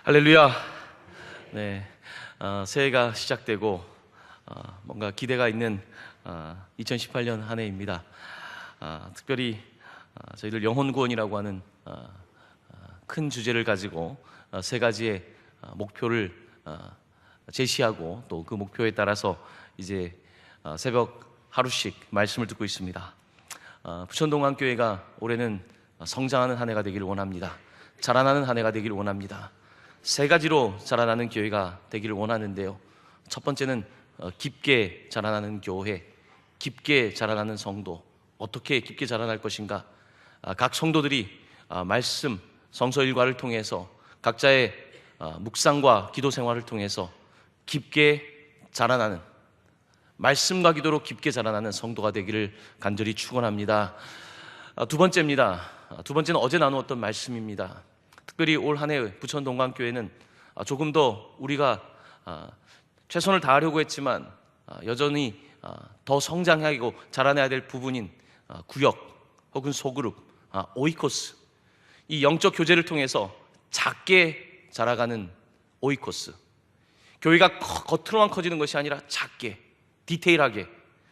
할렐루야. 네, 새해가 시작되고 뭔가 기대가 있는 2018년 한 해입니다. 특별히 저희들 영혼구원이라고 하는 큰 주제를 가지고 세 가지의 목표를 제시하고 또 그 목표에 따라서 이제 새벽 하루씩 말씀을 듣고 있습니다. 부천동안교회가 올해는 성장하는 한 해가 되기를 원합니다. 자라나는 한 해가 되기를 원합니다. 세 가지로 자라나는 교회가 되기를 원하는데요, 첫 번째는 깊게 자라나는 교회, 깊게 자라나는 성도. 어떻게 깊게 자라날 것인가? 각 성도들이 말씀, 성서 일과를 통해서 각자의 묵상과 기도 생활을 통해서 깊게 자라나는, 말씀과 기도로 깊게 자라나는 성도가 되기를 간절히 축원합니다. 두 번째입니다. 두 번째는 어제 나누었던 말씀입니다. 특별히 올 한 해 부천동강교회는 조금 더 우리가 최선을 다하려고 했지만 여전히 더 성장하고 자라나야 될 부분인 구역 혹은 소그룹, 오이코스, 이 영적 교제를 통해서 작게 자라가는 오이코스, 교회가 겉으로만 커지는 것이 아니라 작게, 디테일하게,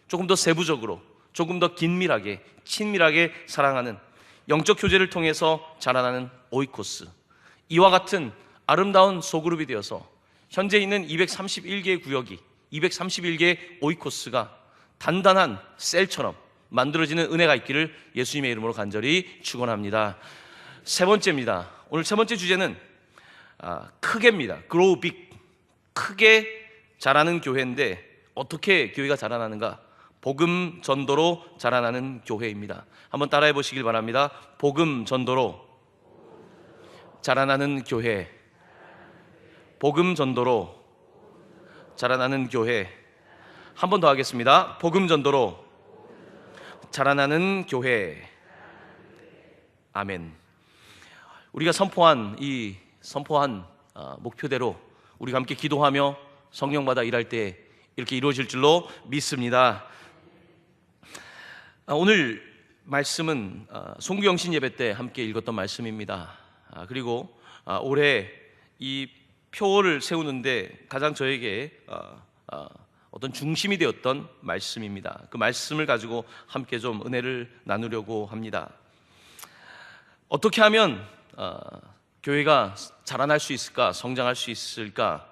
조금 더 세부적으로, 조금 더 긴밀하게, 친밀하게 사랑하는 영적 교제를 통해서 자라나는 오이코스, 이와 같은 아름다운 소그룹이 되어서 현재 있는 231개의 구역이, 231개의 오이코스가 단단한 셀처럼 만들어지는 은혜가 있기를 예수님의 이름으로 간절히 축원합니다. 세 번째입니다. 오늘 세 번째 주제는 크게입니다. Grow big, 크게 자라는 교회인데 어떻게 교회가 자라나는가? 복음 전도로 자라나는 교회입니다. 한번 따라해 보시길 바랍니다. 복음 전도로 자라나는 교회, 복음 전도로 자라나는 교회. 한 번 더 하겠습니다. 복음 전도로 자라나는 교회. 아멘. 우리가 선포한 목표대로 우리가 함께 기도하며 성령받아 일할 때 이렇게 이루어질 줄로 믿습니다. 오늘 말씀은 송구영신 예배 때 함께 읽었던 말씀입니다. 그리고 올해 이 표를 세우는데 가장 저에게 어떤 중심이 되었던 말씀입니다. 그 말씀을 가지고 함께 좀 은혜를 나누려고 합니다. 어떻게 하면 교회가 자라날 수 있을까? 성장할 수 있을까?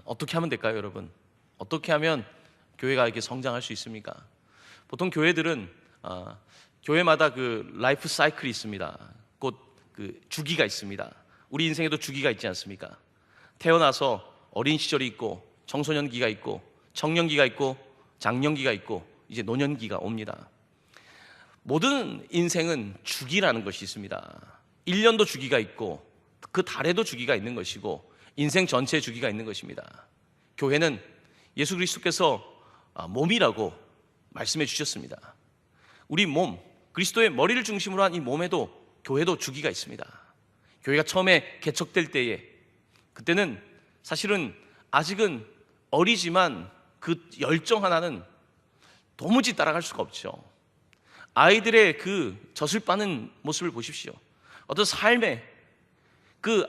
어떻게 하면 될까요, 여러분? 어떻게 하면 교회가 이렇게 성장할 수 있습니까? 보통 교회들은 교회마다 그 라이프 사이클이 있습니다. 곧 그 주기가 있습니다. 우리 인생에도 주기가 있지 않습니까? 태어나서 어린 시절이 있고, 청소년기가 있고, 청년기가 있고, 장년기가 있고, 이제 노년기가 옵니다. 모든 인생은 주기라는 것이 있습니다. 1년도 주기가 있고, 그 달에도 주기가 있는 것이고, 인생 전체에 주기가 있는 것입니다. 교회는 예수 그리스도께서 몸이라고 말씀해 주셨습니다. 우리 몸, 그리스도의 머리를 중심으로 한 이 몸에도, 교회도 주기가 있습니다. 교회가 처음에 개척될 때에, 그때는 사실은 아직은 어리지만 그 열정 하나는 도무지 따라갈 수가 없죠. 아이들의 그 젖을 빠는 모습을 보십시오. 어떤 삶의 그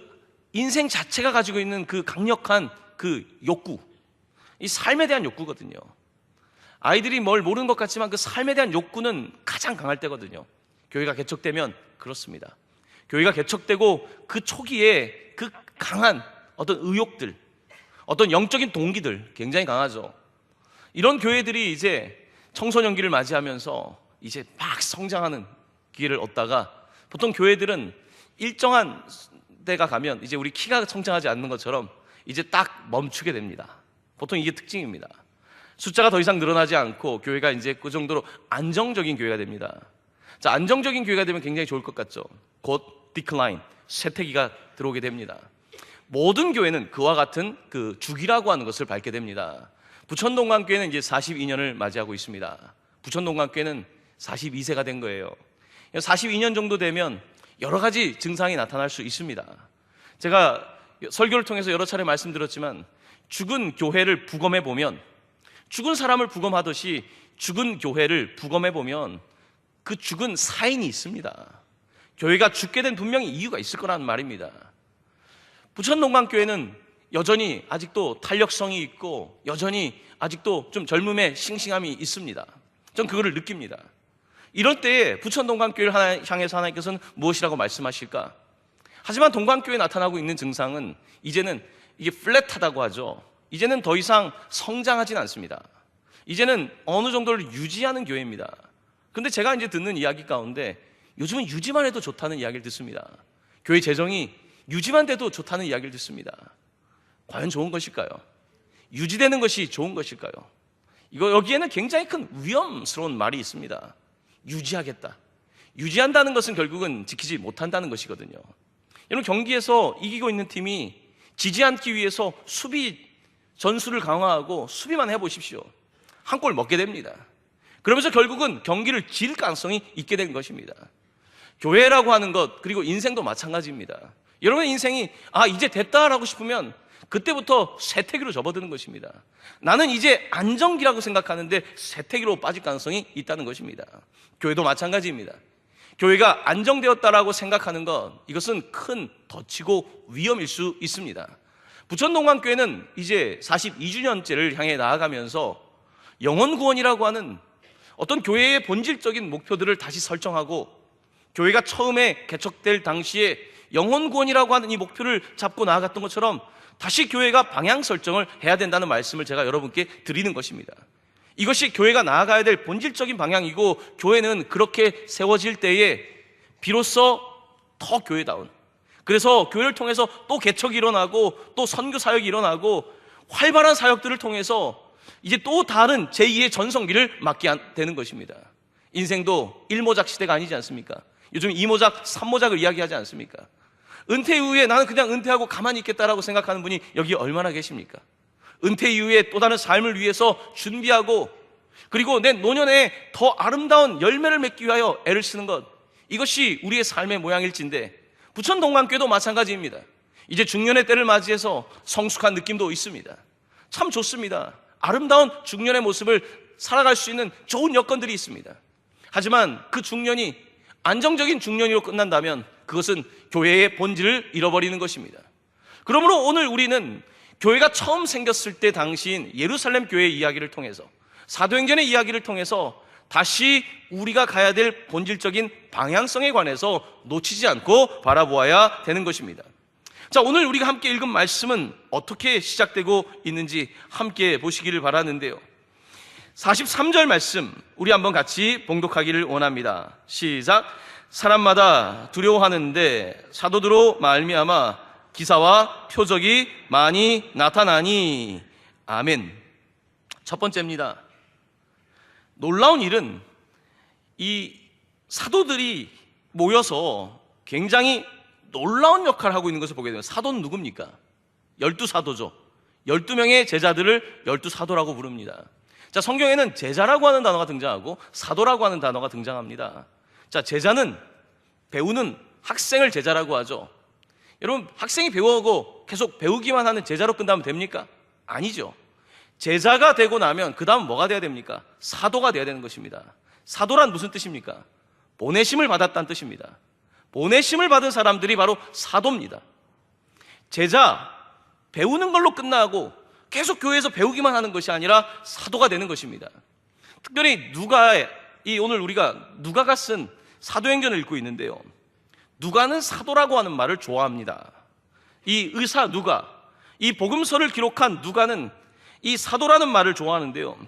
인생 자체가 가지고 있는 그 강력한 그 욕구, 이 삶에 대한 욕구거든요. 아이들이 뭘 모르는 것 같지만 그 삶에 대한 욕구는 가장 강할 때거든요. 교회가 개척되면 그렇습니다. 교회가 개척되고 그 초기에 그 강한 어떤 의욕들, 어떤 영적인 동기들 굉장히 강하죠. 이런 교회들이 이제 청소년기를 맞이하면서 이제 막 성장하는 기회를 얻다가, 보통 교회들은 일정한 때가 가면 이제 우리 키가 성장하지 않는 것처럼 이제 딱 멈추게 됩니다. 보통 이게 특징입니다. 숫자가 더 이상 늘어나지 않고 교회가 이제 그 정도로 안정적인 교회가 됩니다. 자, 안정적인 교회가 되면 굉장히 좋을 것 같죠. 곧 디클라인, 쇠퇴기가 들어오게 됩니다. 모든 교회는 그와 같은 그 주기라고 하는 것을 밟게 됩니다. 부천동강교회는 이제 42년을 맞이하고 있습니다. 부천동강교회는 42세가 된 거예요. 42년 정도 되면 여러 가지 증상이 나타날 수 있습니다. 제가 설교를 통해서 여러 차례 말씀드렸지만, 죽은 교회를 부검해 보면, 죽은 사람을 부검하듯이 죽은 교회를 부검해 보면 그 죽은 사인이 있습니다. 교회가 죽게 된 분명히 이유가 있을 거라는 말입니다. 부천동강교회는 여전히 아직도 탄력성이 있고 여전히 아직도 좀 젊음의 싱싱함이 있습니다. 전 그거를 느낍니다. 이럴 때에 부천동강교회를 향해서 하나님께서는 무엇이라고 말씀하실까? 하지만 동강교회에 나타나고 있는 증상은 이제는 이게 플랫하다고 하죠. 이제는 더 이상 성장하진 않습니다. 이제는 어느 정도를 유지하는 교회입니다. 근데 제가 이제 듣는 이야기 가운데 요즘은 유지만 해도 좋다는 이야기를 듣습니다. 교회 재정이 유지만 돼도 좋다는 이야기를 듣습니다. 과연 좋은 것일까요? 유지되는 것이 좋은 것일까요? 여기에는 굉장히 큰 위험스러운 말이 있습니다. 유지하겠다. 유지한다는 것은 결국은 지키지 못한다는 것이거든요. 여러분, 경기에서 이기고 있는 팀이 지지 않기 위해서 수비 전술을 강화하고 수비만 해보십시오. 한 골 먹게 됩니다. 그러면서 결국은 경기를 질 가능성이 있게 된 것입니다. 교회라고 하는 것, 그리고 인생도 마찬가지입니다. 여러분의 인생이 이제 됐다라고 싶으면 그때부터 쇠퇴기로 접어드는 것입니다. 나는 이제 안정기라고 생각하는데 쇠퇴기로 빠질 가능성이 있다는 것입니다. 교회도 마찬가지입니다. 교회가 안정되었다라고 생각하는 것, 이것은 큰 덫이고 위험일 수 있습니다. 부천동강교회는 이제 42주년째를 향해 나아가면서 영혼구원이라고 하는 어떤 교회의 본질적인 목표들을 다시 설정하고, 교회가 처음에 개척될 당시에 영혼구원이라고 하는 이 목표를 잡고 나아갔던 것처럼 다시 교회가 방향 설정을 해야 된다는 말씀을 제가 여러분께 드리는 것입니다. 이것이 교회가 나아가야 될 본질적인 방향이고, 교회는 그렇게 세워질 때에 비로소 더 교회다운, 그래서 교회를 통해서 또 개척이 일어나고 또 선교 사역이 일어나고 활발한 사역들을 통해서 이제 또 다른 제2의 전성기를 맞게 되는 것입니다. 인생도 1모작 시대가 아니지 않습니까? 요즘 2모작, 3모작을 이야기하지 않습니까? 은퇴 이후에 나는 그냥 은퇴하고 가만히 있겠다라고 생각하는 분이 여기 얼마나 계십니까? 은퇴 이후에 또 다른 삶을 위해서 준비하고, 그리고 내 노년에 더 아름다운 열매를 맺기 위하여 애를 쓰는 것, 이것이 우리의 삶의 모양일진데, 부천동강교회도 마찬가지입니다. 이제 중년의 때를 맞이해서 성숙한 느낌도 있습니다. 참 좋습니다. 아름다운 중년의 모습을 살아갈 수 있는 좋은 여건들이 있습니다. 하지만 그 중년이 안정적인 중년으로 끝난다면 그것은 교회의 본질을 잃어버리는 것입니다. 그러므로 오늘 우리는 교회가 처음 생겼을 때 당시인 예루살렘 교회의 이야기를 통해서, 사도행전의 이야기를 통해서 다시 우리가 가야 될 본질적인 방향성에 관해서 놓치지 않고 바라보아야 되는 것입니다. 자, 오늘 우리가 함께 읽은 말씀은 어떻게 시작되고 있는지 함께 보시기를 바라는데요, 43절 말씀 우리 한번 같이 봉독하기를 원합니다. 시작. 사람마다 두려워하는데 사도들로 말미암아 기사와 표적이 많이 나타나니. 아멘. 첫 번째입니다. 놀라운 일은 이 사도들이 모여서 굉장히 놀라운 역할을 하고 있는 것을 보게 됩니다. 사도는 누굽니까? 12사도죠. 12명의 제자들을 12사도라고 부릅니다. 자, 성경에는 제자라고 하는 단어가 등장하고 사도라고 하는 단어가 등장합니다. 자, 제자는 배우는 학생을 제자라고 하죠. 여러분, 학생이 배우고 계속 배우기만 하는 제자로 끝나면 됩니까? 아니죠. 제자가 되고 나면 그 다음 뭐가 돼야 됩니까? 사도가 돼야 되는 것입니다. 사도란 무슨 뜻입니까? 보내심을 받았다는 뜻입니다. 보내심을 받은 사람들이 바로 사도입니다. 제자, 배우는 걸로 끝나고 계속 교회에서 배우기만 하는 것이 아니라 사도가 되는 것입니다. 특별히 오늘 우리가 누가가 쓴 사도행전을 읽고 있는데요, 누가는 사도라고 하는 말을 좋아합니다. 이 의사 누가, 이 복음서를 기록한 누가는 이 사도라는 말을 좋아하는데요,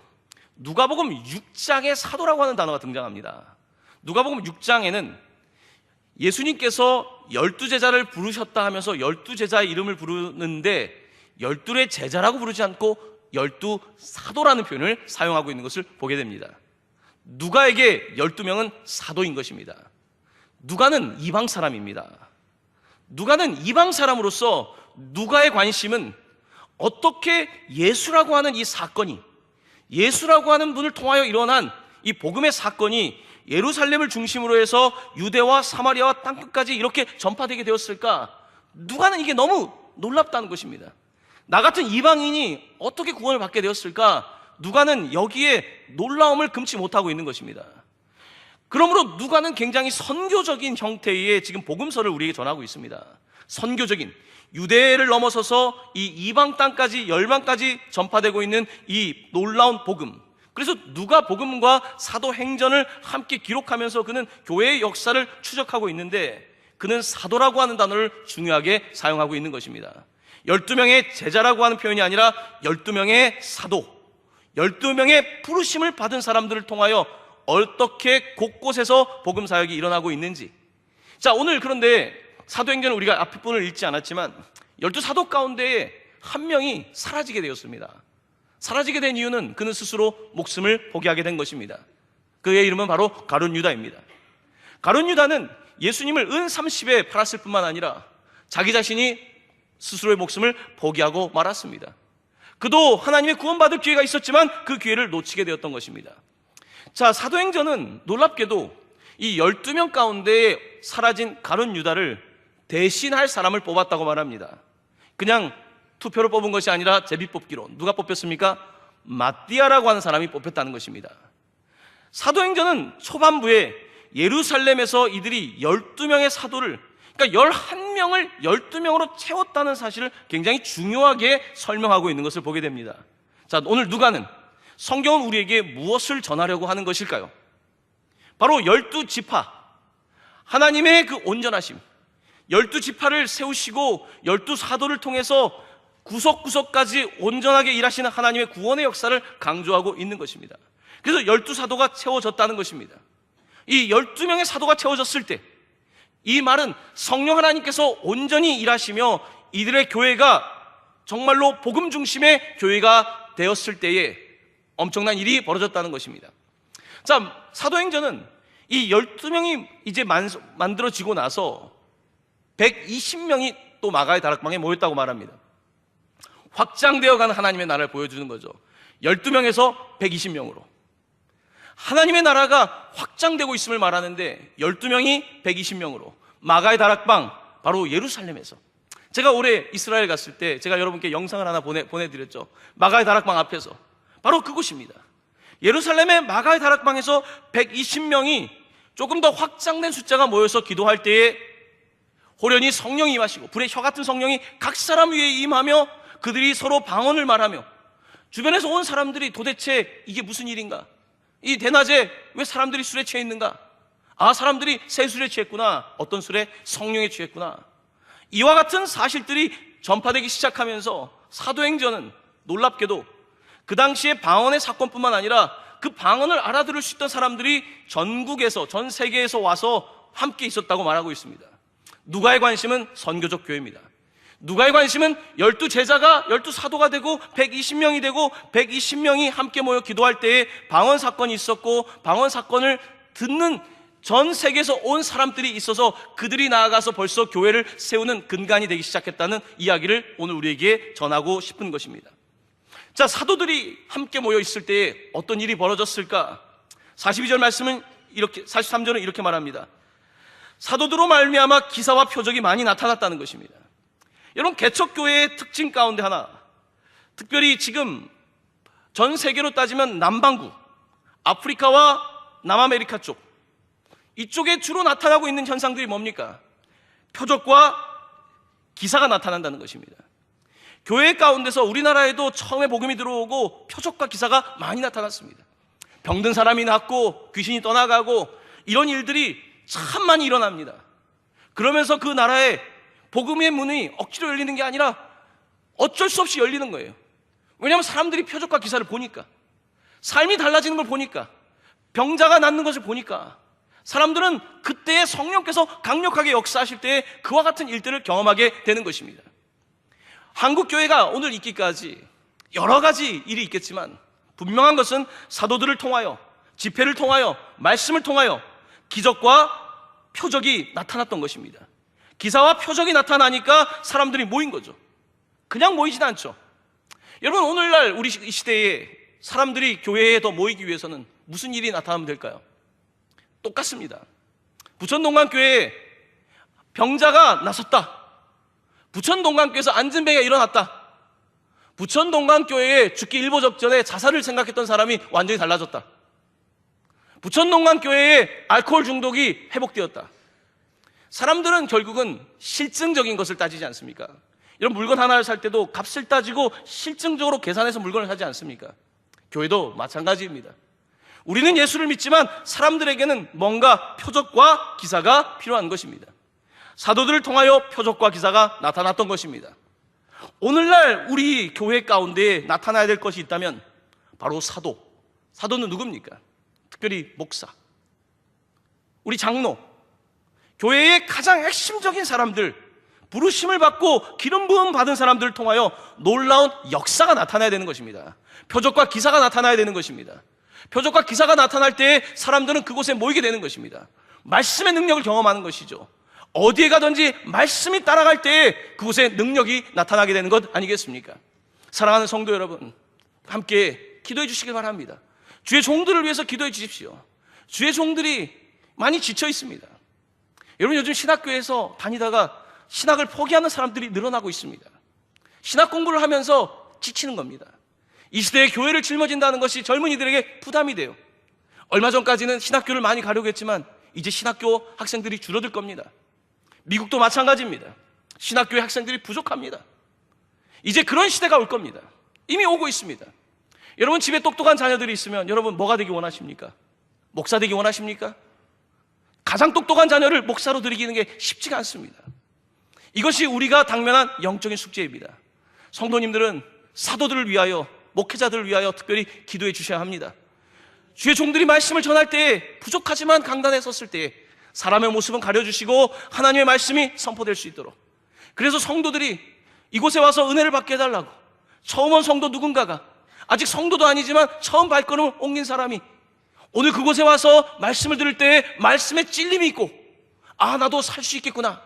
누가복음 6장에 사도라고 하는 단어가 등장합니다. 누가복음 6장에는 예수님께서 12제자를 부르셨다 하면서 12제자의 이름을 부르는데 12의 제자라고 부르지 않고 12사도라는 표현을 사용하고 있는 것을 보게 됩니다. 누가에게 12명은 사도인 것입니다. 누가는 이방 사람입니다. 누가는 이방 사람으로서 누가의 관심은 어떻게 예수라고 하는 이 사건이, 예수라고 하는 분을 통하여 일어난 이 복음의 사건이 예루살렘을 중심으로 해서 유대와 사마리아와 땅끝까지 이렇게 전파되게 되었을까? 누가는 이게 너무 놀랍다는 것입니다. 나 같은 이방인이 어떻게 구원을 받게 되었을까? 누가는 여기에 놀라움을 금치 못하고 있는 것입니다. 그러므로 누가는 굉장히 선교적인 형태의 지금 복음서를 우리에게 전하고 있습니다. 선교적인 유대를 넘어서서 이 이방 땅까지, 열방까지 전파되고 있는 이 놀라운 복음. 그래서 누가복음과 사도행전을 함께 기록하면서 그는 교회의 역사를 추적하고 있는데, 그는 사도라고 하는 단어를 중요하게 사용하고 있는 것입니다. 12명의 제자라고 하는 표현이 아니라 12명의 사도, 12명의 부르심을 받은 사람들을 통하여 어떻게 곳곳에서 복음 사역이 일어나고 있는지. 자, 오늘 그런데 사도행전은 우리가 앞에 부분을 읽지 않았지만 12사도 가운데 한 명이 사라지게 되었습니다. 사라지게 된 이유는 그는 스스로 목숨을 포기하게 된 것입니다. 그의 이름은 바로 가룟 유다입니다. 가룟 유다는 예수님을 은 30에 팔았을 뿐만 아니라 자기 자신이 스스로의 목숨을 포기하고 말았습니다. 그도 하나님의 구원받을 기회가 있었지만 그 기회를 놓치게 되었던 것입니다. 자, 사도행전은 놀랍게도 이 12명 가운데 사라진 가룟 유다를 대신할 사람을 뽑았다고 말합니다. 그냥 투표로 뽑은 것이 아니라 제비뽑기로. 누가 뽑혔습니까? 마띠아라고 하는 사람이 뽑혔다는 것입니다. 사도행전은 초반부에 예루살렘에서 이들이 12명의 사도를, 그러니까 11명을 12명으로 채웠다는 사실을 굉장히 중요하게 설명하고 있는 것을 보게 됩니다. 자, 오늘 누가는, 성경은 우리에게 무엇을 전하려고 하는 것일까요? 바로 12지파, 하나님의 그 온전하심, 12지파를 세우시고 12사도를 통해서 구석구석까지 온전하게 일하시는 하나님의 구원의 역사를 강조하고 있는 것입니다. 그래서 12사도가 채워졌다는 것입니다. 이 12명의 사도가 채워졌을 때, 이 말은 성령 하나님께서 온전히 일하시며 이들의 교회가 정말로 복음 중심의 교회가 되었을 때에 엄청난 일이 벌어졌다는 것입니다. 자, 사도행전은 이 12명이 이제 만들어지고 나서 120명이 또 마가의 다락방에 모였다고 말합니다. 확장되어가는 하나님의 나라를 보여주는 거죠. 12명에서 120명으로 하나님의 나라가 확장되고 있음을 말하는데, 12명이 120명으로 마가의 다락방, 바로 예루살렘에서. 제가 올해 이스라엘 갔을 때 제가 여러분께 영상을 하나 보내드렸죠. 마가의 다락방 앞에서. 바로 그곳입니다. 예루살렘의 마가의 다락방에서 120명이 조금 더 확장된 숫자가 모여서 기도할 때에 호련히 성령이 임하시고 불의 혀 같은 성령이 각 사람 위에 임하며 그들이 서로 방언을 말하며, 주변에서 온 사람들이 도대체 이게 무슨 일인가? 이 대낮에 왜 사람들이 술에 취해 있는가? 아, 사람들이 새 술에 취했구나. 어떤 술에? 성령에 취했구나. 이와 같은 사실들이 전파되기 시작하면서 사도행전은 놀랍게도 그 당시에 방언의 사건뿐만 아니라 그 방언을 알아들을 수 있던 사람들이 전국에서, 전 세계에서 와서 함께 있었다고 말하고 있습니다. 누가의 관심은 선교적 교회입니다. 누가의 관심은 12제자가 12사도가 되고 120명이 되고 120명이 함께 모여 기도할 때에 방언 사건이 있었고, 방언 사건을 듣는 전 세계에서 온 사람들이 있어서 그들이 나아가서 벌써 교회를 세우는 근간이 되기 시작했다는 이야기를 오늘 우리에게 전하고 싶은 것입니다. 자, 사도들이 함께 모여 있을 때에 어떤 일이 벌어졌을까? 42절 말씀은 이렇게, 43절은 이렇게 말합니다. 사도들로 말미암아 기사와 표적이 많이 나타났다는 것입니다. 여러분, 개척교회의 특징 가운데 하나, 특별히 지금 전 세계로 따지면 남반구, 아프리카와 남아메리카 쪽, 이쪽에 주로 나타나고 있는 현상들이 뭡니까? 표적과 기사가 나타난다는 것입니다. 교회 가운데서 우리나라에도 처음에 복음이 들어오고 표적과 기사가 많이 나타났습니다. 병든 사람이 낫고 귀신이 떠나가고 이런 일들이 참 많이 일어납니다. 그러면서 그 나라에 복음의 문이 억지로 열리는 게 아니라 어쩔 수 없이 열리는 거예요. 왜냐하면 사람들이 표적과 기사를 보니까, 삶이 달라지는 걸 보니까, 병자가 낫는 것을 보니까 사람들은 그때의 성령께서 강력하게 역사하실 때에 그와 같은 일들을 경험하게 되는 것입니다. 한국 교회가 오늘 있기까지 여러 가지 일이 있겠지만 분명한 것은 사도들을 통하여, 집회를 통하여, 말씀을 통하여 기적과 표적이 나타났던 것입니다. 기사와 표적이 나타나니까 사람들이 모인 거죠. 그냥 모이진 않죠. 여러분, 오늘날 우리 이 시대에 사람들이 교회에 더 모이기 위해서는 무슨 일이 나타나면 될까요? 똑같습니다. 부천동강교회에 병자가 나섰다. 부천동강교회에서 안진뱅이가 일어났다. 부천동강교회에 죽기 일보 직전에 자살을 생각했던 사람이 완전히 달라졌다. 부천동강교회에 알코올 중독이 회복되었다. 사람들은 결국은 실증적인 것을 따지지 않습니까? 이런 물건 하나를 살 때도 값을 따지고 실증적으로 계산해서 물건을 사지 않습니까? 교회도 마찬가지입니다. 우리는 예수를 믿지만 사람들에게는 뭔가 표적과 기사가 필요한 것입니다. 사도들을 통하여 표적과 기사가 나타났던 것입니다. 오늘날 우리 교회 가운데 나타나야 될 것이 있다면 바로 사도는 누굽니까? 특별히 목사, 우리 장로, 교회의 가장 핵심적인 사람들, 부르심을 받고 기름 부음 받은 사람들을 통하여 놀라운 역사가 나타나야 되는 것입니다. 표적과 기사가 나타나야 되는 것입니다. 표적과 기사가 나타날 때 사람들은 그곳에 모이게 되는 것입니다. 말씀의 능력을 경험하는 것이죠. 어디에 가든지 말씀이 따라갈 때 그곳에 능력이 나타나게 되는 것 아니겠습니까? 사랑하는 성도 여러분, 함께 기도해 주시기 바랍니다. 주의 종들을 위해서 기도해 주십시오. 주의 종들이 많이 지쳐 있습니다. 여러분, 요즘 신학교에서 다니다가 신학을 포기하는 사람들이 늘어나고 있습니다. 신학 공부를 하면서 지치는 겁니다. 이 시대에 교회를 짊어진다는 것이 젊은이들에게 부담이 돼요. 얼마 전까지는 신학교를 많이 가려고 했지만 이제 신학교 학생들이 줄어들 겁니다. 미국도 마찬가지입니다. 신학교의 학생들이 부족합니다. 이제 그런 시대가 올 겁니다. 이미 오고 있습니다. 여러분, 집에 똑똑한 자녀들이 있으면 여러분 뭐가 되기 원하십니까? 목사 되기 원하십니까? 가장 똑똑한 자녀를 목사로 들이기는 게 쉽지가 않습니다. 이것이 우리가 당면한 영적인 숙제입니다. 성도님들은 사도들을 위하여, 목회자들을 위하여 특별히 기도해 주셔야 합니다. 주의 종들이 말씀을 전할 때에 부족하지만 강단에 섰을 때에 사람의 모습은 가려주시고 하나님의 말씀이 선포될 수 있도록, 그래서 성도들이 이곳에 와서 은혜를 받게 해달라고, 처음 온 성도 누군가가, 아직 성도도 아니지만 처음 발걸음을 옮긴 사람이 오늘 그곳에 와서 말씀을 들을 때에 말씀에 찔림이 있고, 아, 나도 살 수 있겠구나,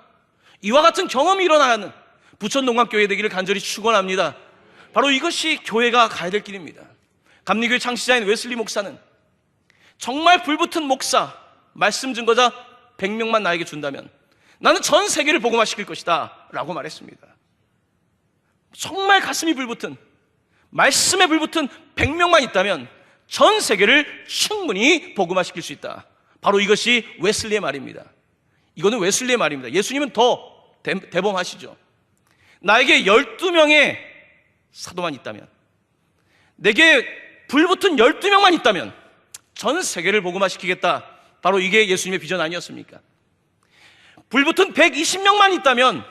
이와 같은 경험이 일어나야 하는 부천동광교회 되기를 간절히 축원합니다. 바로 이것이 교회가 가야 될 길입니다. 감리교회 창시자인 웨슬리 목사는 정말 불붙은 목사, 말씀 증거자 100명만 나에게 준다면 나는 전 세계를 복음화시킬 것이다 라고 말했습니다. 정말 가슴이 불붙은, 말씀에 불붙은 100명만 있다면 전 세계를 충분히 복음화시킬 수 있다. 바로 이것이 웨슬리의 말입니다. 이거는 웨슬리의 말입니다. 예수님은 더 대범하시죠. 나에게 12명의 사도만 있다면, 내게 불붙은 12명만 있다면 전 세계를 복음화시키겠다. 바로 이게 예수님의 비전 아니었습니까? 불붙은 120명만 있다면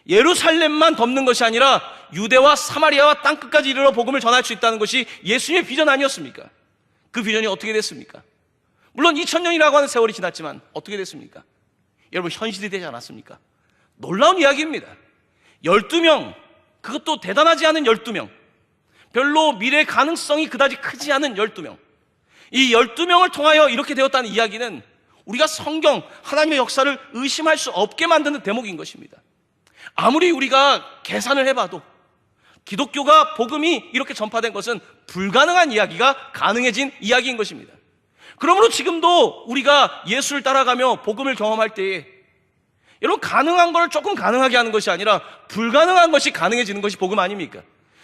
예루살렘만 덮는 것이 아니라 유대와 사마리아와 땅끝까지 이르러 복음을 전할 수 있다는 것이 예수님의 비전 아니었습니까? 그 비전이 어떻게 됐습니까? 물론 2000년이라고 하는 세월이 지났지만 어떻게 됐습니까? 여러분, 현실이 되지 않았습니까? 놀라운 이야기입니다. 12명, 그것도 대단하지 않은 12명, 별로 미래의 가능성이 그다지 크지 않은 12명, 이 12명을 통하여 이렇게 되었다는 이야기는 우리가 성경, 하나님의 역사를 의심할 수 없게 만드는 대목인 것입니다. 아무리 우리가 계산을 해봐도 기독교가 복음이 이렇게 전파된 것은 불가능한 이야기가 가능해진 이야기인 것입니다. 그러므로 지금도 우리가 예수를 따라가며 복음을 경험할 때에 여러분, 가능한 걸 조금 가능하게 하는 것이 아니라 불가능한 것이 가능해지는 것이 복음 아닙니까?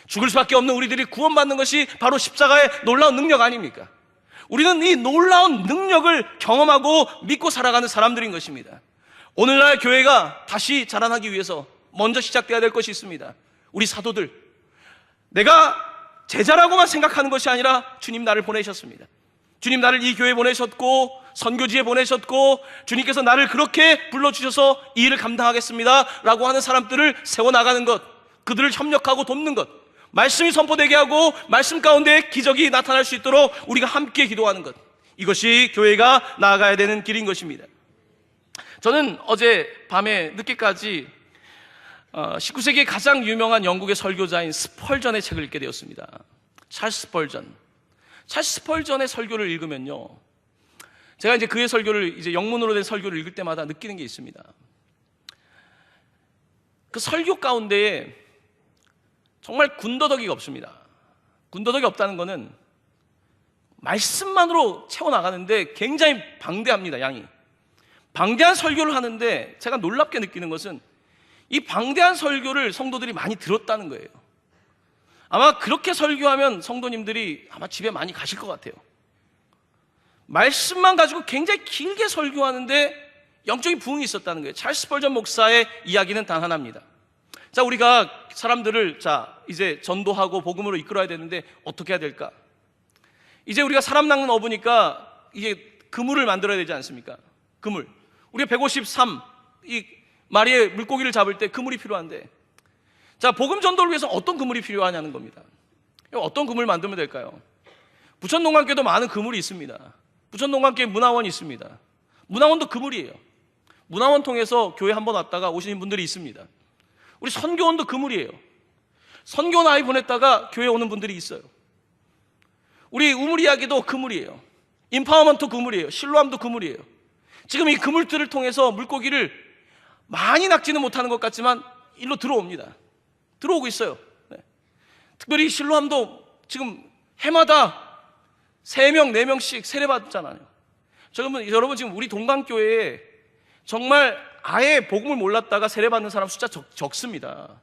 죽을 수밖에 없는 우리들이 구원받는 것이 바로 십자가의 놀라운 능력 아닙니까? 우리는 이 놀라운 능력을 경험하고 믿고 살아가는 사람들인 것입니다. 오늘날 교회가 다시 자라나기 위해서 먼저 시작돼야 될 것이 있습니다. 우리 사도들, 내가 제자라고만 생각하는 것이 아니라 주님 나를 보내셨습니다. 주님 나를 이 교회에 보내셨고 선교지에 보내셨고 주님께서 나를 그렇게 불러주셔서 이 일을 감당하겠습니다 라고 하는 사람들을 세워나가는 것, 그들을 협력하고 돕는 것, 말씀이 선포되게 하고 말씀 가운데 기적이 나타날 수 있도록 우리가 함께 기도하는 것, 이것이 교회가 나아가야 되는 길인 것입니다. 저는 어제 밤에 늦게까지 19세기의 가장 유명한 영국의 설교자인 스펄전의 책을 읽게 되었습니다. 찰스 스펄전의 설교를 읽으면요, 제가 이제 그의 설교를, 이제 영문으로 된 설교를 읽을 때마다 느끼는 게 있습니다. 그 설교 가운데에 정말 군더더기가 없습니다. 군더더기 없다는 것은 말씀만으로 채워나가는데 굉장히 방대합니다. 양이 방대한 설교를 하는데 제가 놀랍게 느끼는 것은 이 방대한 설교를 성도들이 많이 들었다는 거예요. 아마 그렇게 설교하면 성도님들이 아마 집에 많이 가실 것 같아요. 말씀만 가지고 굉장히 길게 설교하는데 영적인 부흥이 있었다는 거예요. 찰스 스펄전 목사의 이야기는 단 하나입니다. 자, 우리가 사람들을 이제 전도하고 복음으로 이끌어야 되는데 어떻게 해야 될까? 이제 우리가 사람 낚는 어부니까 이게 그물을 만들어야 되지 않습니까? 그물. 우리가 153 이 마리의 물고기를 잡을 때 그물이 필요한데, 자, 복음 전도를 위해서 어떤 그물이 필요하냐는 겁니다. 어떤 그물 만들면 될까요? 부천동관교회도 많은 그물이 있습니다. 부천동관교회 문화원이 있습니다. 문화원도 그물이에요. 문화원 통해서 교회 한번 왔다가 오시는 분들이 있습니다. 우리 선교원도 그물이에요. 선교원 아이 보냈다가 교회 오는 분들이 있어요. 우리 우물 이야기도 그물이에요. 인파워먼트 그물이에요. 실로암도 그물이에요. 지금 이 그물들을 통해서 물고기를 많이 낚지는 못하는 것 같지만 일로 들어옵니다. 들어오고 있어요. 네. 특별히 실로암도 지금 해마다 3명, 4명씩 세례받잖아요. 여러분 지금 우리 동강교회에 정말 아예 복음을 몰랐다가 세례받는 사람 숫자 적습니다.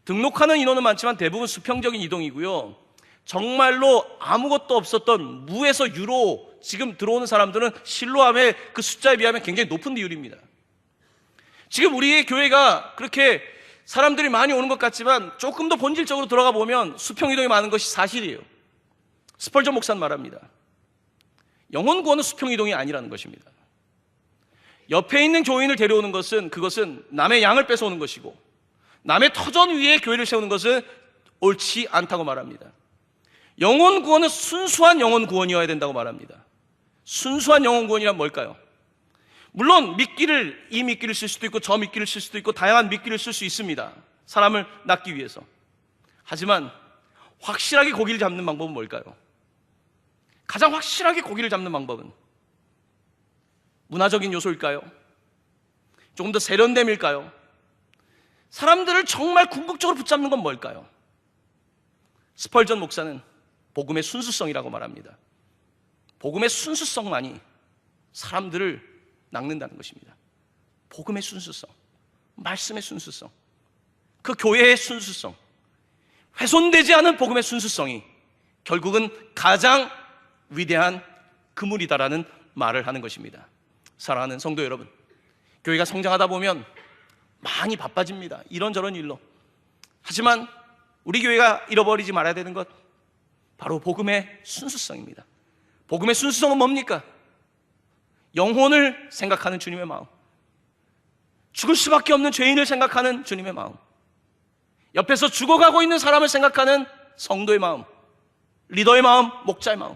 등록하는 인원은 많지만 대부분 수평적인 이동이고요. 정말로 아무것도 없었던 무에서 유로 지금 들어오는 사람들은 실로암의 그 숫자에 비하면 굉장히 높은 비율입니다. 지금 우리의 교회가 그렇게 사람들이 많이 오는 것 같지만 조금 더 본질적으로 들어가 보면 수평이동이 많은 것이 사실이에요. 스펄전 목사는 말합니다. 영혼 구원은 수평이동이 아니라는 것입니다. 옆에 있는 교인을 데려오는 그것은 남의 양을 뺏어오는 것이고, 남의 터전 위에 교회를 세우는 것은 옳지 않다고 말합니다. 영혼 구원은 순수한 영혼 구원이어야 된다고 말합니다. 순수한 영혼 구원이란 뭘까요? 물론 이 미끼를 쓸 수도 있고 저 미끼를 쓸 수도 있고 다양한 미끼를 쓸 수 있습니다. 사람을 낚기 위해서. 하지만 확실하게 고기를 잡는 방법은 뭘까요? 가장 확실하게 고기를 잡는 방법은 문화적인 요소일까요? 조금 더 세련됨일까요? 사람들을 정말 궁극적으로 붙잡는 건 뭘까요? 스펄전 목사는 복음의 순수성이라고 말합니다. 복음의 순수성만이 사람들을 낚는다는 것입니다. 복음의 순수성, 말씀의 순수성, 그 교회의 순수성, 훼손되지 않은 복음의 순수성이 결국은 가장 위대한 그물이다라는 말을 하는 것입니다. 사랑하는 성도 여러분, 교회가 성장하다 보면 많이 바빠집니다. 이런저런 일로. 하지만 우리 교회가 잃어버리지 말아야 되는 것, 바로 복음의 순수성입니다. 복음의 순수성은 뭡니까? 영혼을 생각하는 주님의 마음, 죽을 수밖에 없는 죄인을 생각하는 주님의 마음, 옆에서 죽어가고 있는 사람을 생각하는 성도의 마음, 리더의 마음, 목자의 마음,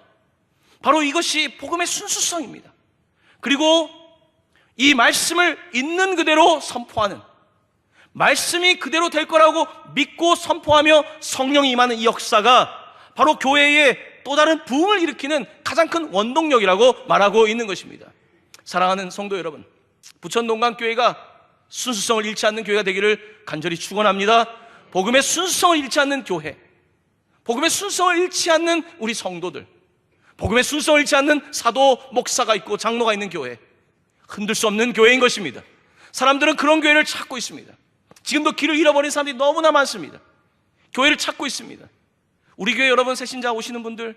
바로 이것이 복음의 순수성입니다. 그리고 이 말씀을 있는 그대로 선포하는, 말씀이 그대로 될 거라고 믿고 선포하며 성령이 임하는 이 역사가 바로 교회의 또 다른 부흥을 일으키는 가장 큰 원동력이라고 말하고 있는 것입니다. 사랑하는 성도 여러분, 부천동강교회가 순수성을 잃지 않는 교회가 되기를 간절히 축원합니다. 복음의 순수성을 잃지 않는 교회, 복음의 순수성을 잃지 않는 우리 성도들, 복음의 순수성을 잃지 않는 사도, 목사가 있고 장로가 있는 교회, 흔들 수 없는 교회인 것입니다. 사람들은 그런 교회를 찾고 있습니다. 지금도 길을 잃어버린 사람들이 너무나 많습니다. 교회를 찾고 있습니다. 우리 교회 여러분 새신자 오시는 분들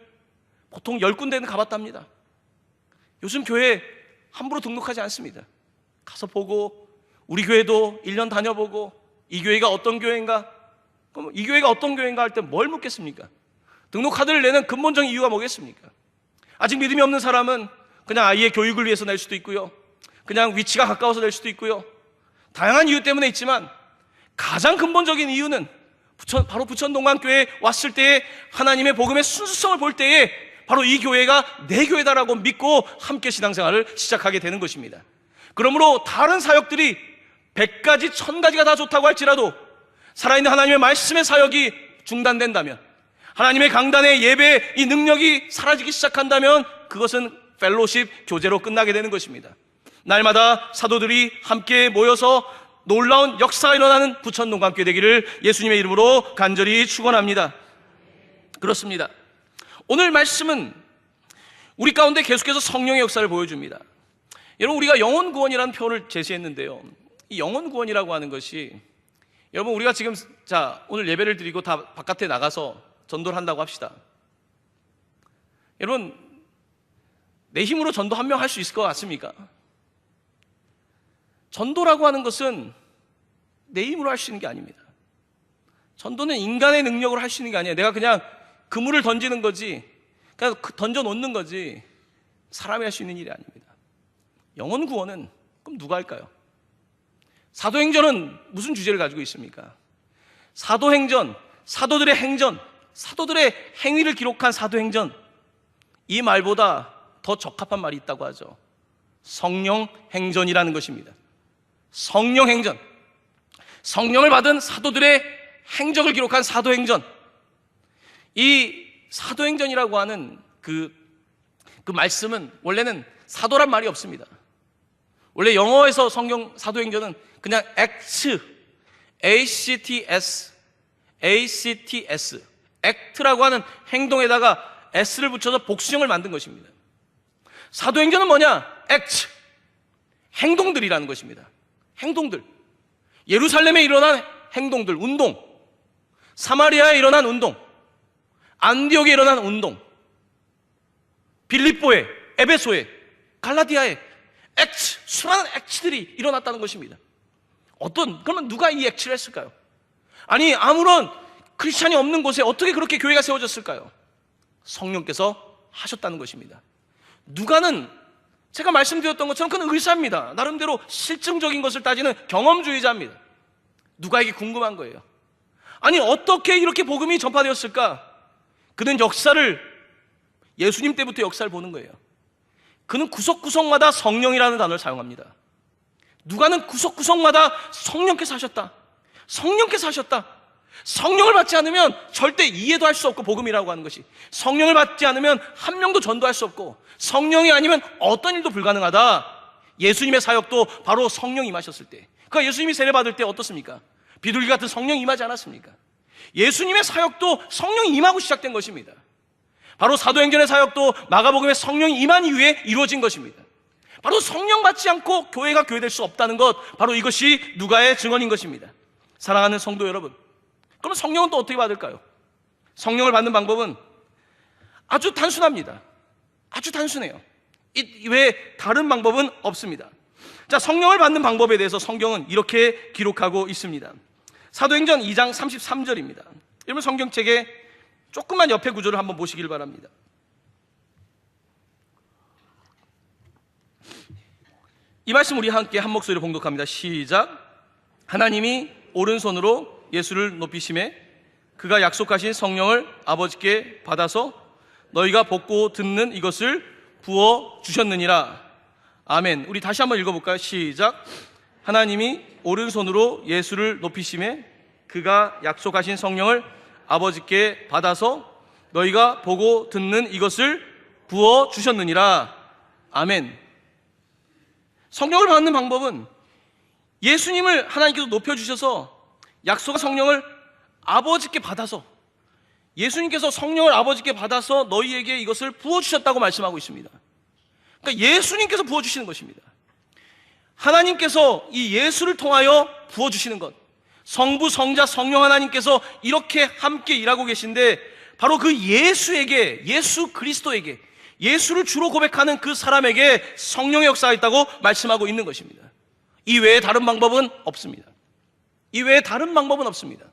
보통 10군데는 가봤답니다. 요즘 교회 함부로 등록하지 않습니다. 가서 보고, 우리 교회도 1년 다녀보고, 이 교회가 어떤 교회인가, 그럼 이 교회가 어떤 교회인가 할 때 뭘 묻겠습니까? 등록 카드를 내는 근본적인 이유가 뭐겠습니까? 아직 믿음이 없는 사람은 그냥 아이의 교육을 위해서 낼 수도 있고요, 그냥 위치가 가까워서 낼 수도 있고요, 다양한 이유 때문에 있지만 가장 근본적인 이유는 바로 부천동강교회에 왔을 때에 하나님의 복음의 순수성을 볼 때에 바로 이 교회가 내 교회다라고 믿고 함께 신앙생활을 시작하게 되는 것입니다. 그러므로 다른 사역들이 100가지, 1000가지가 다 좋다고 할지라도 살아있는 하나님의 말씀의 사역이 중단된다면, 하나님의 강단의 예배 이 능력이 사라지기 시작한다면 그것은 펠로십, 교제로 끝나게 되는 것입니다. 날마다 사도들이 함께 모여서 놀라운 역사가 일어나는 부천동강교회 되기를 예수님의 이름으로 간절히 축원합니다. 그렇습니다. 오늘 말씀은 우리 가운데 계속해서 성령의 역사를 보여줍니다. 여러분, 우리가 영혼 구원이라는 표현을 제시했는데요, 이 영혼 구원이라고 하는 것이, 여러분 우리가 지금 오늘 예배를 드리고 다 바깥에 나가서 전도를 한다고 합시다. 여러분, 내 힘으로 전도 한 명 할 수 있을 것 같습니까? 전도라고 하는 것은 내 힘으로 할 수 있는 게 아닙니다. 전도는 인간의 능력으로 할 수 있는 게 아니에요. 내가 그냥 그물을 던지는 거지, 그냥 던져 놓는 거지, 사람이 할 수 있는 일이 아닙니다. 영혼 구원은 그럼 누가 할까요? 사도행전은 무슨 주제를 가지고 있습니까? 사도행전, 사도들의 행전, 사도들의 행위를 기록한 사도행전, 이 말보다 더 적합한 말이 있다고 하죠. 성령행전이라는 것입니다. 성령행전, 성령을 받은 사도들의 행적을 기록한 사도행전. 이 사도행전이라고 하는 그 말씀은 원래는 사도란 말이 없습니다. 원래 영어에서 성경 사도행전은 그냥 acts, act라고 하는 행동에다가 s를 붙여서 복수형을 만든 것입니다. 사도행전은 뭐냐? act, 행동들이라는 것입니다. 행동들. 예루살렘에 일어난 행동들, 운동, 사마리아에 일어난 운동, 안디옥에 일어난 운동, 빌립보에, 에베소에, 갈라디아에 액트, 수많은 액트들이 일어났다는 것입니다. 그러면 누가 이 액트를 했을까요? 아니, 아무런 크리스찬이 없는 곳에 어떻게 그렇게 교회가 세워졌을까요? 성령께서 하셨다는 것입니다. 누가는 제가 말씀드렸던 것처럼 그는 의사입니다. 나름대로 실증적인 것을 따지는 경험주의자입니다. 누가에게 궁금한 거예요. 아니, 어떻게 이렇게 복음이 전파되었을까? 그는 역사를, 예수님 때부터 역사를 보는 거예요. 그는 구석구석마다 성령이라는 단어를 사용합니다. 누가는 구석구석마다 성령께서 하셨다, 성령께서 하셨다. 성령을 받지 않으면 절대 이해도 할 수 없고, 복음이라고 하는 것이 성령을 받지 않으면 한 명도 전도할 수 없고, 성령이 아니면 어떤 일도 불가능하다. 예수님의 사역도 바로 성령이 임하셨을 때, 그러니까 예수님이 세례 받을 때 어떻습니까? 비둘기 같은 성령이 임하지 않았습니까? 예수님의 사역도 성령이 임하고 시작된 것입니다. 바로 사도행전의 사역도 마가복음의 성령이 임한 이후에 이루어진 것입니다. 바로 성령 받지 않고 교회가 교회될 수 없다는 것, 바로 이것이 누가의 증언인 것입니다. 사랑하는 성도 여러분, 그럼 성령은 또 어떻게 받을까요? 성령을 받는 방법은 아주 단순합니다. 아주 단순해요. 이 외에 다른 방법은 없습니다. 자, 성령을 받는 방법에 대해서 성경은 이렇게 기록하고 있습니다. 사도행전 2장 33절입니다. 여러분 성경책에 조금만 옆에 구절을 한번 보시길 바랍니다. 이 말씀 우리 함께 한 목소리로 봉독합니다. 시작. 하나님이 오른손으로 예수를 높이심에 그가 약속하신 성령을 아버지께 받아서 너희가 복고 듣는 이것을 부어 주셨느니라. 아멘. 우리 다시 한번 읽어볼까요? 시작. 하나님이 오른손으로 예수를 높이심에 그가 약속하신 성령을 아버지께 받아서 너희가 보고 듣는 이것을 부어 주셨느니라. 아멘. 성령을 받는 방법은 예수님을 하나님께서 높여주셔서 약속한 성령을 아버지께 받아서, 예수님께서 성령을 아버지께 받아서 너희에게 이것을 부어주셨다고 말씀하고 있습니다. 그러니까 예수님께서 부어주시는 것입니다. 하나님께서 이 예수를 통하여 부어주시는 것, 성부, 성자, 성령 하나님께서 이렇게 함께 일하고 계신데, 바로 그 예수에게, 예수 그리스도에게, 예수를 주로 고백하는 그 사람에게 성령의 역사가 있다고 말씀하고 있는 것입니다. 이 외에 다른 방법은 없습니다. 이 외에 다른 방법은 없습니다.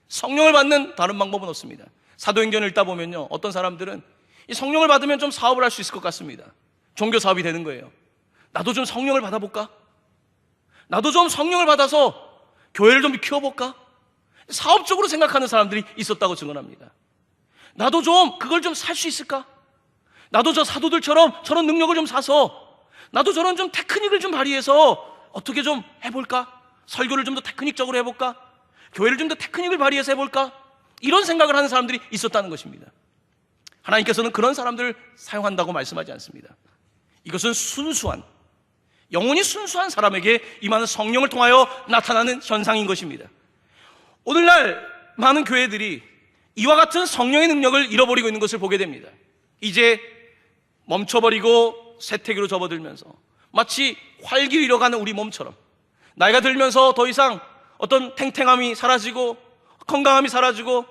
성령을 받는 다른 방법은 없습니다. 사도행전을 읽다 보면요, 어떤 사람들은 이 성령을 받으면 좀 사업을 할 수 있을 것 같습니다. 종교 사업이 되는 거예요. 나도 좀 성령을 받아볼까? 나도 좀 성령을 받아서 교회를 좀 키워볼까? 사업적으로 생각하는 사람들이 있었다고 증언합니다. 나도 좀 그걸 좀 살 수 있을까? 나도 저 사도들처럼 저런 능력을 좀 사서, 나도 저런 좀 테크닉을 좀 발휘해서 어떻게 좀 해볼까? 설교를 좀 더 테크닉적으로 해볼까? 교회를 좀 더 테크닉을 발휘해서 해볼까? 이런 생각을 하는 사람들이 있었다는 것입니다. 하나님께서는 그런 사람들을 사용한다고 말씀하지 않습니다. 이것은 순수한, 영혼이 순수한 사람에게 임하는 성령을 통하여 나타나는 현상인 것입니다. 오늘날 많은 교회들이 이와 같은 성령의 능력을 잃어버리고 있는 것을 보게 됩니다. 이제 멈춰버리고 쇠퇴기로 접어들면서 마치 활기를 잃어가는 우리 몸처럼 나이가 들면서 더 이상 어떤 탱탱함이 사라지고 건강함이 사라지고,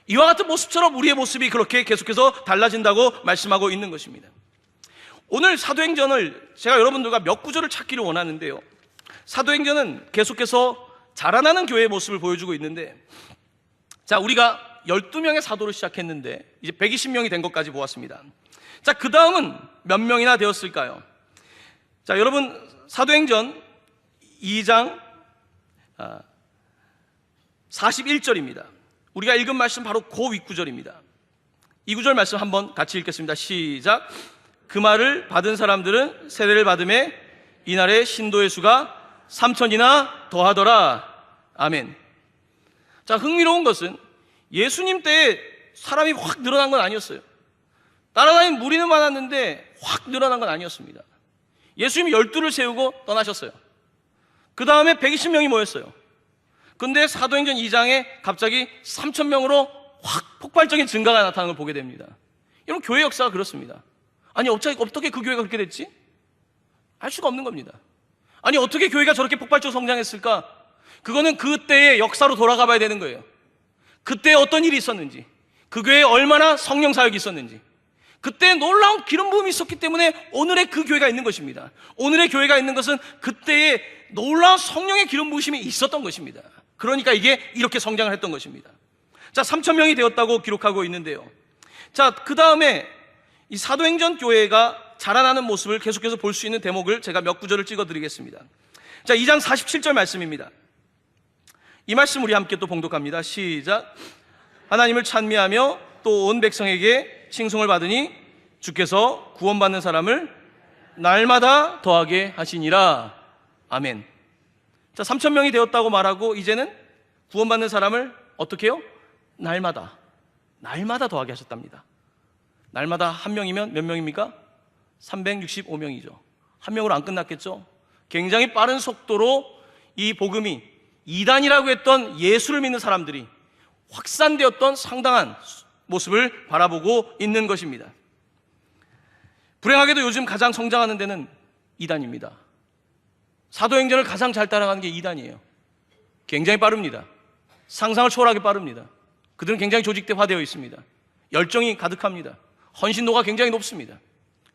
이와 같은 모습처럼 우리의 모습이 그렇게 계속해서 달라진다고 말씀하고 있는 것입니다. 오늘 사도행전을 제가 여러분들과 몇 구절을 찾기를 원하는데요, 사도행전은 계속해서 자라나는 교회의 모습을 보여주고 있는데, 자, 우리가 12명의 사도로 시작했는데 이제 120명이 된 것까지 보았습니다. 자, 그 다음은 몇 명이나 되었을까요? 자, 여러분, 사도행전 2장 41절입니다. 우리가 읽은 말씀 바로 그 윗구절입니다. 이 구절 말씀 한번 같이 읽겠습니다. 시작. 그 말을 받은 사람들은 세례를 받음에 이날의 신도의 수가 3,000이나 더하더라. 아멘. 자, 흥미로운 것은 예수님 때에 사람이 확 늘어난 건 아니었어요. 따라다니는 무리는 많았는데 확 늘어난 건 아니었습니다. 예수님이 12를 세우고 떠나셨어요. 그 다음에 120명이 모였어요. 근데 사도행전 2장에 갑자기 3,000명으로 확 폭발적인 증가가 나타나는 걸 보게 됩니다. 여러분, 교회 역사가 그렇습니다. 아니, 어떻게 그 교회가 그렇게 됐지? 알 수가 없는 겁니다. 아니, 어떻게 교회가 저렇게 폭발적으로 성장했을까? 그거는 그때의 역사로 돌아가 봐야 되는 거예요. 그때 어떤 일이 있었는지, 그 교회에 얼마나 성령 사역이 있었는지, 그때 놀라운 기름 부음이 있었기 때문에 오늘의 그 교회가 있는 것입니다. 오늘의 교회가 있는 것은 그때의 놀라운 성령의 기름 부으심이 있었던 것입니다. 그러니까 이게 이렇게 성장을 했던 것입니다. 자, 3,000명이 되었다고 기록하고 있는데요. 자, 그 다음에 이 사도행전 교회가 자라나는 모습을 계속해서 볼 수 있는 대목을 제가 몇 구절을 찍어드리겠습니다. 자, 2장 47절 말씀입니다. 이 말씀 우리 함께 또 봉독합니다. 시작. 하나님을 찬미하며 또 온 백성에게 칭송을 받으니 주께서 구원받는 사람을 날마다 더하게 하시니라. 아멘. 자, 3,000명이 되었다고 말하고 이제는 구원받는 사람을 어떻게 해요? 날마다 더하게 하셨답니다. 날마다 한 명이면 몇 명입니까? 365명이죠. 한 명으로 안 끝났겠죠? 굉장히 빠른 속도로 이 복음이 이단이라고 했던 예수를 믿는 사람들이 확산되었던 상당한 모습을 바라보고 있는 것입니다. 불행하게도 요즘 가장 성장하는 데는 이단입니다. 사도행전을 가장 잘 따라가는 게 이단이에요. 굉장히 빠릅니다. 상상을 초월하게 빠릅니다. 그들은 굉장히 조직화되어 있습니다. 열정이 가득합니다. 헌신도가 굉장히 높습니다.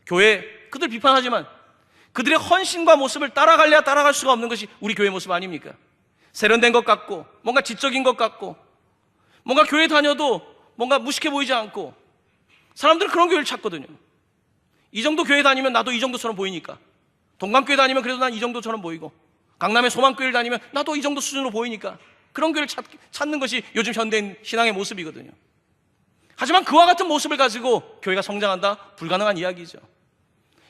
교회, 그들 비판하지만 그들의 헌신과 모습을 따라갈래야 따라갈 수가 없는 것이 우리 교회 모습 아닙니까? 세련된 것 같고 뭔가 지적인 것 같고 뭔가 교회 다녀도 뭔가 무식해 보이지 않고 사람들은 그런 교회를 찾거든요. 이 정도 교회 다니면 나도 이 정도처럼 보이니까, 동감교회 다니면 그래도 난 이 정도처럼 보이고, 강남의 소망교회를 다니면 나도 이 정도 수준으로 보이니까 그런 교회를 찾는 것이 요즘 현대인 신앙의 모습이거든요. 하지만 그와 같은 모습을 가지고 교회가 성장한다? 불가능한 이야기죠.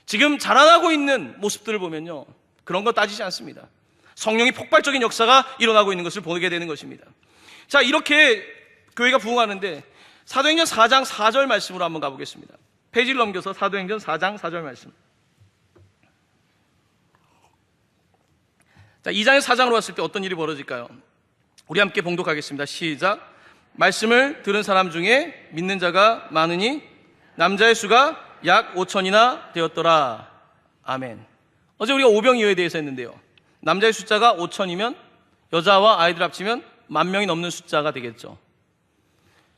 지금 자라나고 있는 모습들을 보면요, 그런 거 따지지 않습니다. 성령이 폭발적인 역사가 일어나고 있는 것을 보게 되는 것입니다. 자, 이렇게 교회가 부흥하는데 사도행전 4장 4절 말씀으로 한번 가보겠습니다. 페이지를 넘겨서 사도행전 4장 4절 말씀. 자, 2장에서 4장으로 왔을 때 어떤 일이 벌어질까요? 우리 함께 봉독하겠습니다. 시작. 말씀을 들은 사람 중에 믿는 자가 많으니 남자의 수가 약 5,000이나 되었더라. 아멘. 어제 우리가 오병이어에 대해서 했는데요, 남자의 숫자가 5,000이면 여자와 아이들 합치면 10,000명이 넘는 숫자가 되겠죠.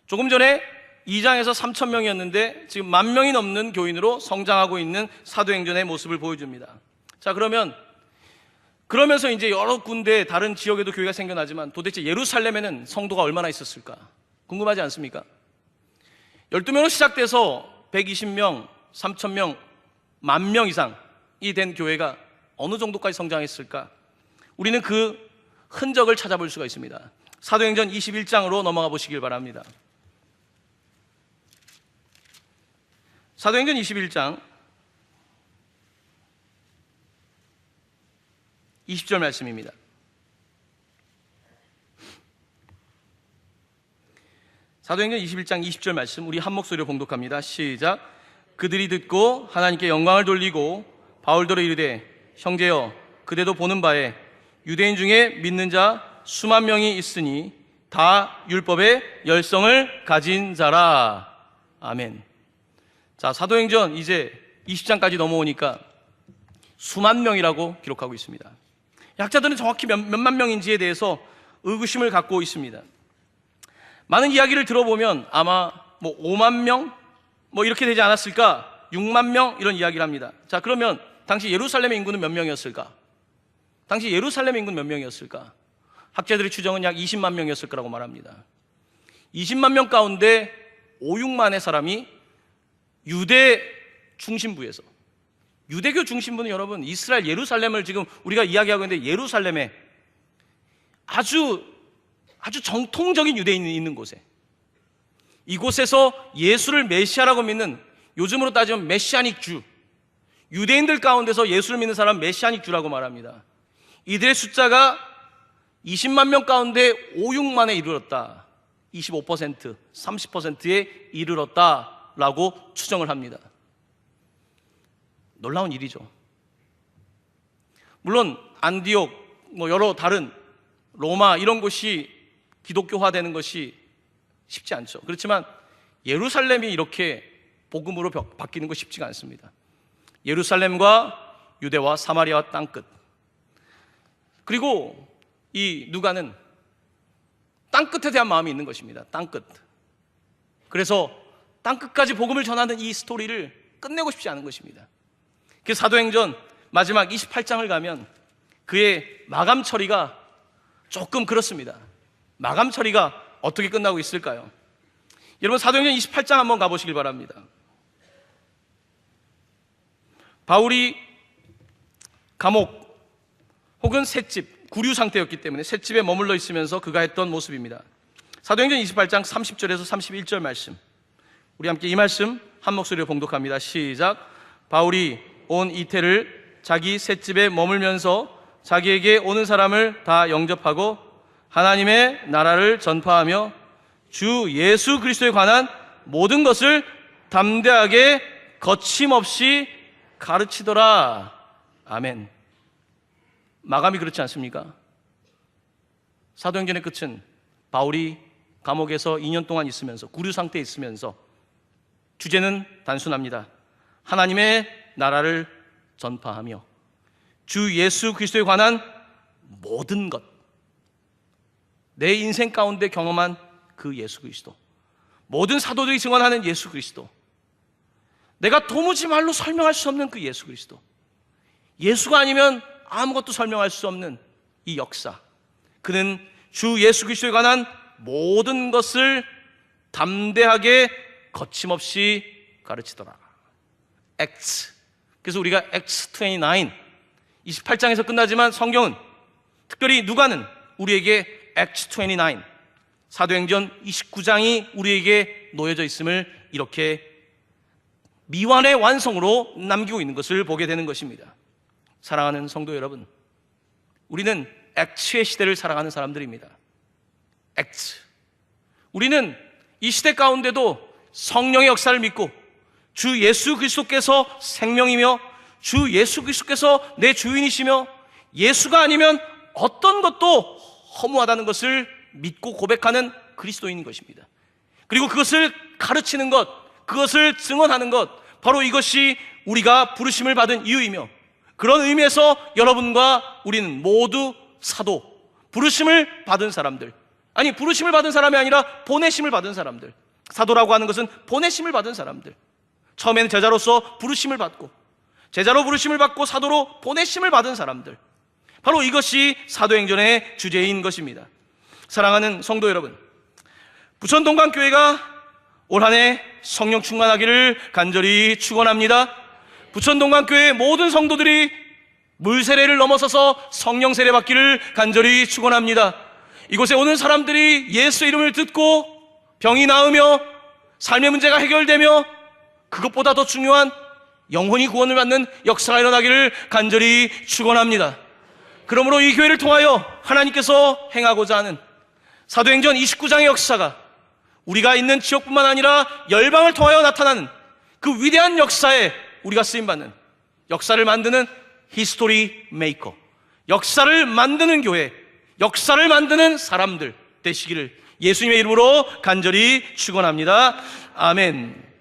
조금 전에 2장에서 3,000명이었는데 지금 10,000명이 넘는 교인으로 성장하고 있는 사도행전의 모습을 보여줍니다. 자, 그러면서 이제 여러 군데 다른 지역에도 교회가 생겨나지만 도대체 예루살렘에는 성도가 얼마나 있었을까? 궁금하지 않습니까? 12명으로 시작돼서 120명, 3,000명, 10,000명 이상이 된 교회가 어느 정도까지 성장했을까? 우리는 그 흔적을 찾아볼 수가 있습니다. 사도행전 21장으로 넘어가 보시길 바랍니다. 사도행전 21장 20절 말씀입니다. 사도행전 21장 20절 말씀 우리 한 목소리로 봉독합니다. 시작. 그들이 듣고 하나님께 영광을 돌리고 바울더러 이르되 형제여 그대도 보는 바에 유대인 중에 믿는 자 수만 명이 있으니 다 율법의 열성을 가진 자라. 아멘. 자, 사도행전 이제 20장까지 넘어오니까 수만 명이라고 기록하고 있습니다. 학자들은 정확히 몇만 명인지에 대해서 의구심을 갖고 있습니다. 많은 이야기를 들어보면 아마 5만 명? 이렇게 되지 않았을까? 6만 명? 이런 이야기를 합니다. 자, 그러면 당시 예루살렘의 인구는 몇 명이었을까? 당시 예루살렘 인구는 몇 명이었을까? 학자들의 추정은 약 20만 명이었을 거라고 말합니다. 20만 명 가운데 5, 6만의 사람이 유대 중심부에서, 유대교 중심부는 여러분 이스라엘 예루살렘을 지금 우리가 이야기하고 있는데, 예루살렘에 아주 정통적인 유대인이 있는 곳에, 이곳에서 예수를 메시아라고 믿는, 요즘으로 따지면 메시아닉 주, 유대인들 가운데서 예수를 믿는 사람 메시아닉 주라고 말합니다. 이들의 숫자가 20만 명 가운데 5, 6만에 이르렀다. 25%, 30%에 이르렀다라고 추정을 합니다. 놀라운 일이죠. 물론 안디옥, 여러 다른 로마 이런 곳이 기독교화되는 것이 쉽지 않죠. 그렇지만 예루살렘이 이렇게 복음으로 바뀌는 거 쉽지가 않습니다. 예루살렘과 유대와 사마리아와 땅끝, 그리고 이 누가는 땅끝에 대한 마음이 있는 것입니다. 땅끝. 그래서 땅끝까지 복음을 전하는 이 스토리를 끝내고 싶지 않은 것입니다. 그 사도행전 마지막 28장을 가면 그의 마감 처리가 조금 그렇습니다. 마감 처리가 어떻게 끝나고 있을까요? 여러분, 사도행전 28장 한번 가보시길 바랍니다. 바울이 감옥 혹은 셋집, 구류 상태였기 때문에 셋집에 머물러 있으면서 그가 했던 모습입니다. 사도행전 28장 30절에서 31절 말씀, 우리 함께 이 말씀 한 목소리로 봉독합니다. 시작. 바울이 온 이태를 자기 셋집에 머물면서 자기에게 오는 사람을 다 영접하고 하나님의 나라를 전파하며 주 예수 그리스도에 관한 모든 것을 담대하게 거침없이 가르치더라. 아멘. 마감이 그렇지 않습니까? 사도행전의 끝은 바울이 감옥에서 2년 동안 있으면서, 구류 상태에 있으면서, 주제는 단순합니다. 하나님의 나라를 전파하며 주 예수 그리스도에 관한 모든 것, 내 인생 가운데 경험한 그 예수 그리스도, 모든 사도들이 증언하는 예수 그리스도, 내가 도무지 말로 설명할 수 없는 그 예수 그리스도, 예수가 아니면 아무것도 설명할 수 없는 이 역사, 그는 주 예수 그리스도에 관한 모든 것을 담대하게 거침없이 가르치더라. Acts. 그래서 우리가 Acts 29, 28장에서 끝나지만 성경은, 특별히 누가는 우리에게 Acts 29, 사도행전 29장이 우리에게 놓여져 있음을 이렇게 미완의 완성으로 남기고 있는 것을 보게 되는 것입니다. 사랑하는 성도 여러분, 우리는 액츠의 시대를 살아가는 사람들입니다. 액츠. 우리는 이 시대 가운데도 성령의 역사를 믿고 주 예수 그리스도께서 생명이며 주 예수 그리스도께서 내 주인이시며 예수가 아니면 어떤 것도 허무하다는 것을 믿고 고백하는 그리스도인인 것입니다. 그리고 그것을 가르치는 것, 그것을 증언하는 것, 바로 이것이 우리가 부르심을 받은 이유이며, 그런 의미에서 여러분과 우리는 모두 사도, 부르심을 받은 사람들, 아니 부르심을 받은 사람이 아니라 보내심을 받은 사람들. 사도라고 하는 것은 보내심을 받은 사람들. 처음에는 제자로서 부르심을 받고, 제자로 부르심을 받고 사도로 보내심을 받은 사람들, 바로 이것이 사도행전의 주제인 것입니다. 사랑하는 성도 여러분, 부천 동강교회가 올 한 해 성령 충만하기를 간절히 축원합니다. 부천 동강교회 모든 성도들이 물세례를 넘어서서 성령 세례 받기를 간절히 축원합니다. 이곳에 오는 사람들이 예수의 이름을 듣고 병이 나으며 삶의 문제가 해결되며, 그것보다 더 중요한 영혼이 구원을 받는 역사가 일어나기를 간절히 축원합니다. 그러므로 이 교회를 통하여 하나님께서 행하고자 하는 사도행전 29장의 역사가 우리가 있는 지역뿐만 아니라 열방을 통하여 나타나는 그 위대한 역사에 우리가 쓰임받는, 역사를 만드는 히스토리 메이커, 역사를 만드는 교회, 역사를 만드는 사람들 되시기를 예수님의 이름으로 간절히 축원합니다. 아멘.